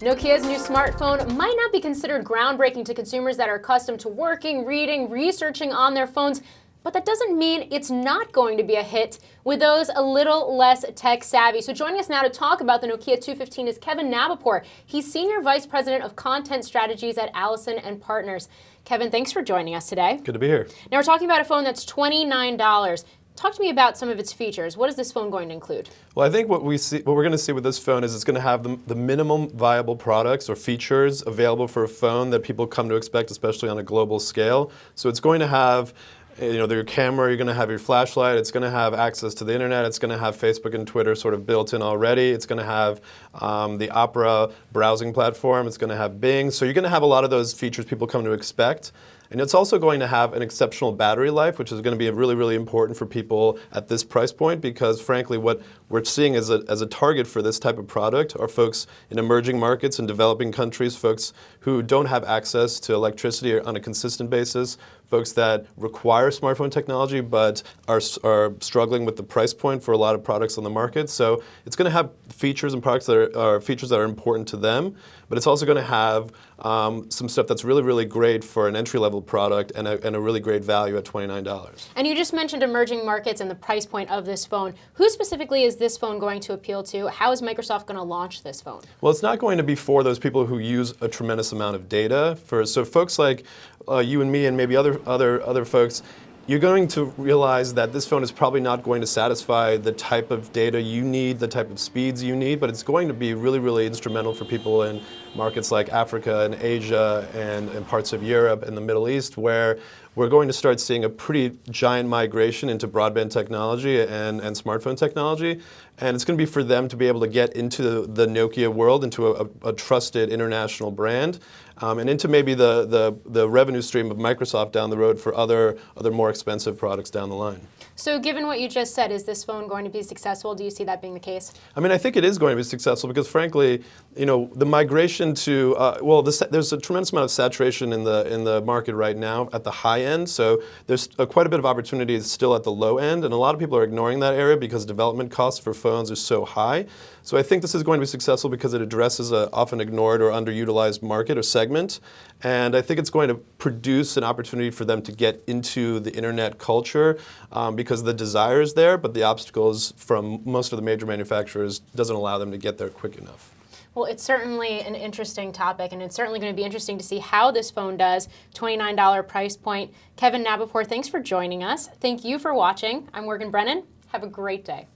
Nokia's new smartphone might not be considered groundbreaking to consumers that are accustomed to working, reading, researching on their phones, but that doesn't mean it's not going to be a hit with those a little less tech savvy. So joining us now to talk about the Nokia 215 is Kevin Nabapur. He's Senior Vice President of Content Strategies at Allison & Partners. Kevin, thanks for joining us today. Good to be here. Now we're talking about a phone that's $29. Talk to me about some of its features. What is this phone going to include? Well, I think what we're going to see with this phone is it's going to have the minimum viable products or features available for a phone that people come to expect, especially on a global scale. So it's going to have your camera, you're going to have your flashlight, it's going to have access to the internet, it's going to have Facebook and Twitter sort of built in already, it's going to have the Opera browsing platform, it's going to have Bing, so you're going to have a lot of those features people come to expect. And it's also going to have an exceptional battery life, which is going to be really, really important for people at this price point because, frankly, what we're seeing as a target for this type of product are folks in emerging markets and developing countries, folks who don't have access to electricity on a consistent basis, folks that require smartphone technology but are struggling with the price point for a lot of products on the market. So it's going to have features and products that are important to them, but it's also going to have some stuff that's really, really great for an entry-level product and a really great value at $29. And you just mentioned emerging markets and the price point of this phone. Who specifically is this phone going to appeal to? How is Microsoft going to launch this phone? Well, it's not going to be for those people who use a tremendous amount of data. So folks like you and me and maybe other folks, you're going to realize that this phone is probably not going to satisfy the type of data you need, the type of speeds you need, but it's going to be really, really instrumental for people in markets like Africa and Asia and parts of Europe and the Middle East, where we're going to start seeing a pretty giant migration into broadband technology and smartphone technology. And it's going to be for them to be able to get into the Nokia world, into a trusted international brand, and into maybe the revenue stream of Microsoft down the road for other more expensive products down the line. So given what you just said, is this phone going to be successful? Do you see that being the case? I mean, I think it is going to be successful because, frankly, the migration to there's a tremendous amount of saturation in the market right now at the high end. So there's quite a bit of opportunities still at the low end, and a lot of people are ignoring that area because development costs for phones are so high. So I think this is going to be successful because it addresses an often ignored or underutilized market or segment, and I think it's going to produce an opportunity for them to get into the internet culture because the desire is there, but the obstacles from most of the major manufacturers doesn't allow them to get there quick enough. Well, it's certainly an interesting topic, and it's certainly going to be interesting to see how this phone does. $29 price point. Kevin Nabapur, thanks for joining us. Thank you for watching. I'm Morgan Brennan. Have a great day.